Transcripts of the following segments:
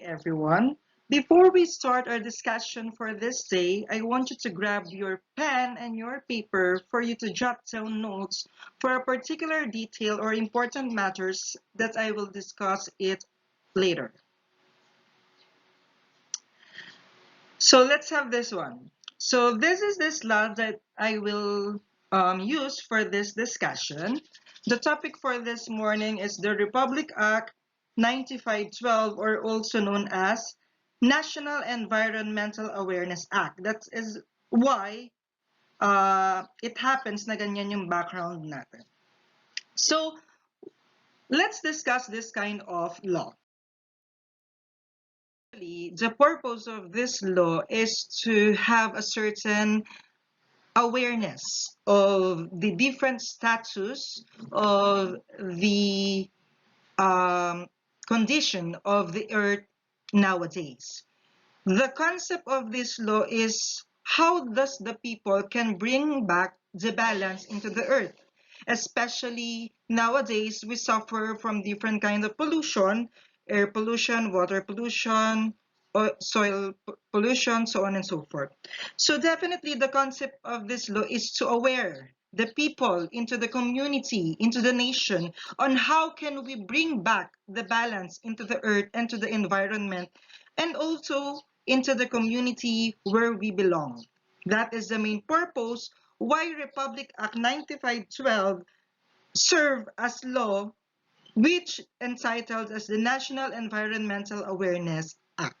Everyone. Before we start our discussion for this day, I want you to grab your pen and your paper for you to jot down notes for a particular detail or important matters that I will discuss it later. So let's have this one. So this is the slide that I will use for this discussion. The topic for this morning is the Republic Act 9512, or also known as National Environmental Awareness Act. That is why it happens na ganyan yung background natin. So let's discuss this kind of law. The purpose of this law is to have a certain awareness of the different status of the condition of the earth nowadays. The concept of this law is how does the people can bring back the balance into the earth. Especially nowadays, we suffer from different kind of pollution, air pollution, water pollution, soil pollution, so on and so forth. So definitely the concept of this law is to aware the people into the community, into the nation, on how can we bring back the balance into the earth and to the environment, and also into the community where we belong. That is the main purpose why Republic Act 9512 serve as law, which entitled as the National Environmental Awareness Act.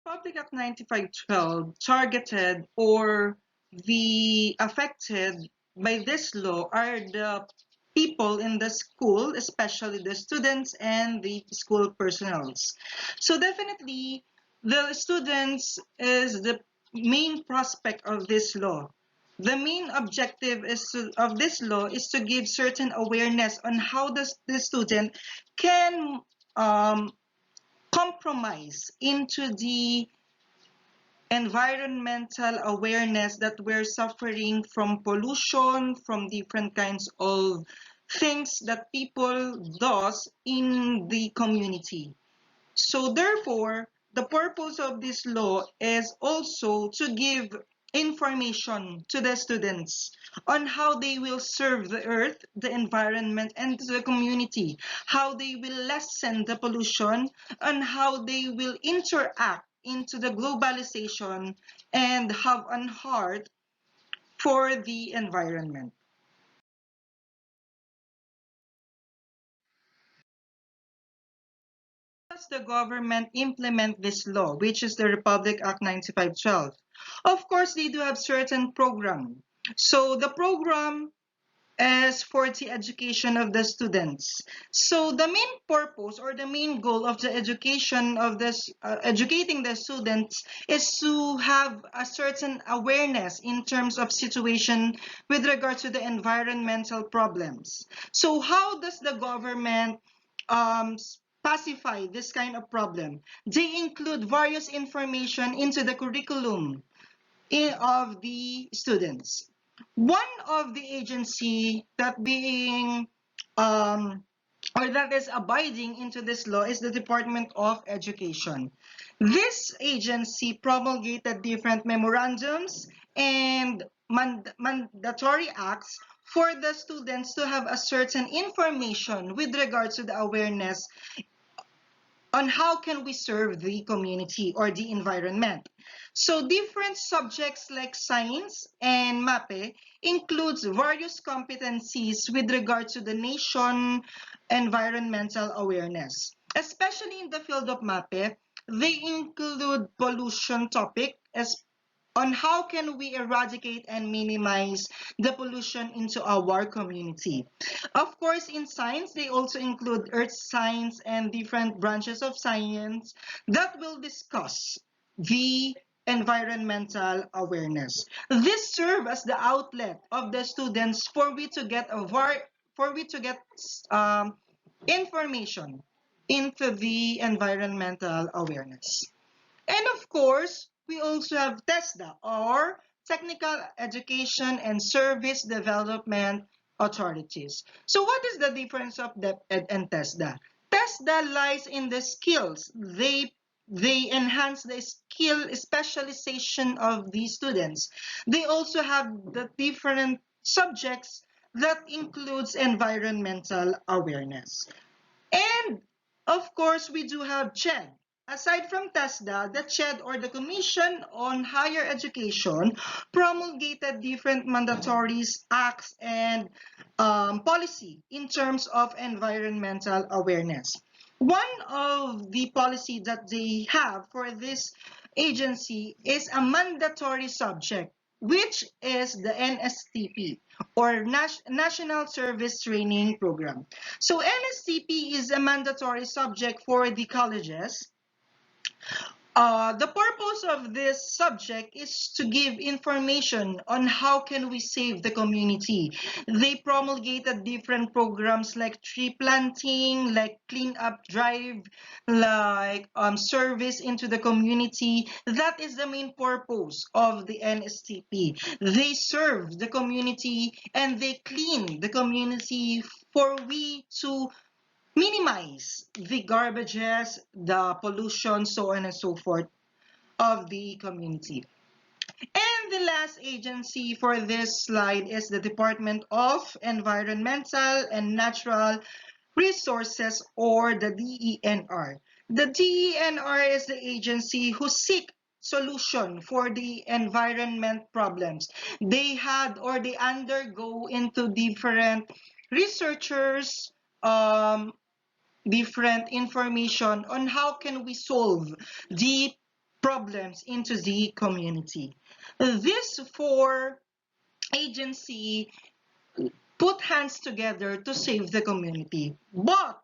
Republic Act 9512 targeted, or the affected by this law, are the people in the school, especially the students and the school personnels. So definitely the students is the main prospect of this law. The main objective of this law is to give certain awareness on how the student can um, compromise into the environmental awareness that we're suffering from pollution, from different kinds of things that people does in the community. So therefore, the purpose of this law is also to give information to the students on how they will serve the earth, the environment, and the community, how they will lessen the pollution, and how they will interact into the globalization and have an heart for the environment. Does the government implement this law, which is the Republic Act 9512? Of course, they do have certain program. So the program is for the education of the students. So the main purpose or the main goal of the education of this educating the students is to have a certain awareness in terms of situation with regard to the environmental problems. So how does the government um, pacify this kind of problem? They include various information into the curriculum of the students. One of the agency that being um, or that is abiding into this law is the Department of Education. This agency promulgated different memorandums and mandatory acts for the students to have a certain information with regard to the awareness on how can we serve the community or the environment. So different subjects like science and MAPE includes various competencies with regard to the nation environmental awareness. Especially in the field of MAPE, they include pollution topic as on how can we eradicate and minimize the pollution into our community. Of course, in science, they also include earth science and different branches of science that will discuss the environmental awareness. This serves as the outlet of the students for we to get um, information into the environmental awareness. And of course, we also have TESDA, or Technical Education and Service Development Authorities. So what is the difference of DepEd and TESDA? TESDA lies in the skills. They enhance the skill specialization of the students. They also have the different subjects that includes environmental awareness. And of course, we do have CHED. Aside from TESDA, the CHED, or the Commission on Higher Education, promulgated different mandatories, acts, and policy in terms of environmental awareness. One of the policy that they have for this agency is a mandatory subject, which is the NSTP, or National Service Training Program. So NSTP is a mandatory subject for the colleges. The purpose of this subject is to give information on how can we save the community. They promulgated different programs like tree planting, like clean up drive, like service into the community. That is the main purpose of the NSTP. They serve the community and they clean the community for we to minimize the garbages, the pollution, so on and so forth of the community. And the last agency for this slide is the Department of Environmental and Natural Resources, or the DENR. The DENR is the agency who seek solution for the environment problems. They had, or they undergo into different researchers, um, different information on how can we solve the problems into the community. These four agency put hands together to save the community. But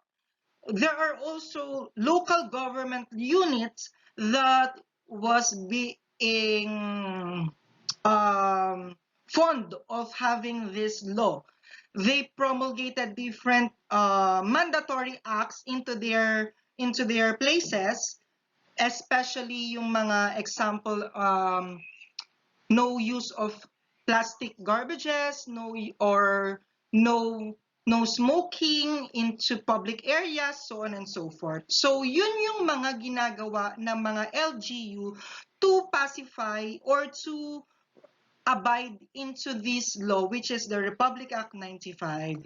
there are also local government units that was being fond of having this law. They promulgated different mandatory acts into their places, especially yung mga example, no use of plastic garbages, no no smoking into public areas, so on and so forth. So yun yung mga ginagawa ng mga LGU to pacify or to abide into this law, which is the Republic Act 95/12.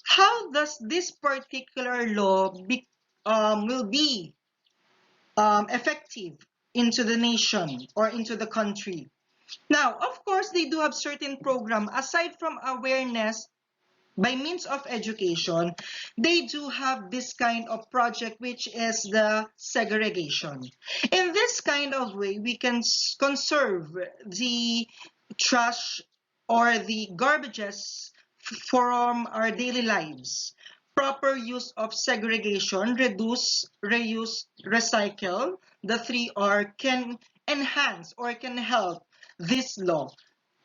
How does this particular law will be effective into the nation or into the country? Now, of course, they do have certain program. Aside from awareness by means of education, they do have this kind of project, which is the segregation. In this kind of way, we can conserve the trash or the garbages from our daily lives. Proper use of segregation, reduce, reuse, recycle, the 3R can enhance or can help this law.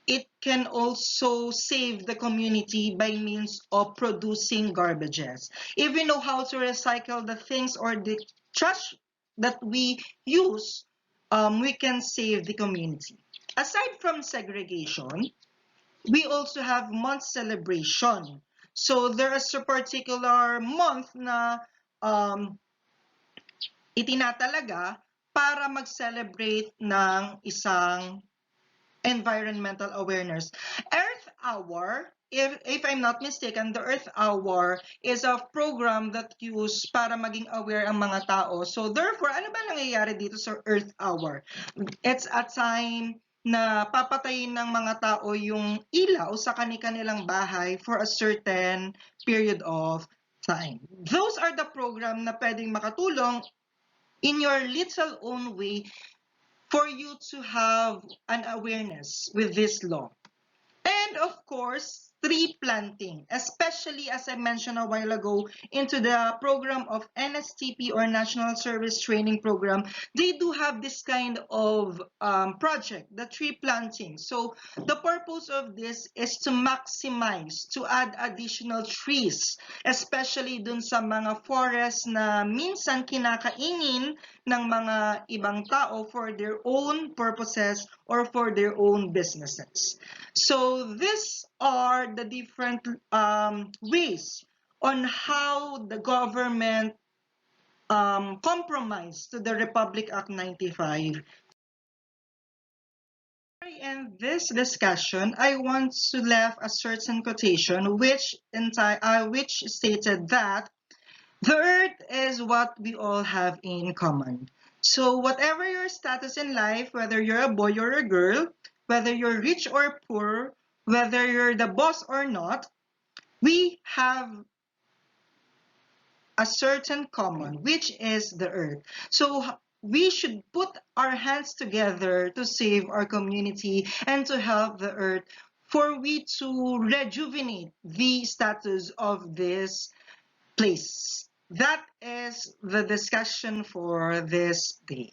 It can also save the community by means of producing garbages. If we know how to recycle the things or the trash that we use, we can save the community. Aside from segregation, we also have month celebration. So there is a particular month na um, itinatalaga para mag-celebrate ng isang environmental awareness. Earth Hour, if I'm not mistaken, the Earth Hour is a program that used para maging aware ang mga tao. So therefore, ano ba nangyayari dito sa Earth Hour? It's a time na papatayin ng mga tao yung ilaw sa kanilang bahay for a certain period of time. Those are the program na pwedeng makatulong in your little own way for you to have an awareness with this law. And of course, tree planting, especially as I mentioned a while ago into the program of NSTP or National Service Training Program. They do have this kind of project, the tree planting. So the purpose of this is to maximize, to add additional trees, especially dun sa mga forest na minsan kinakainin ng mga ibang tao for their own purposes or for their own businesses. So these are the different ways on how the government compromised to the Republic Act 95. In this discussion, I want to leave a certain quotation which stated that the earth is what we all have in common. So whatever your status in life, whether you're a boy or a girl, whether you're rich or poor, whether you're the boss or not, we have a certain common, which is the earth. So we should put our hands together to save our community and to help the earth for we to rejuvenate the status of this place. That is the discussion for this day.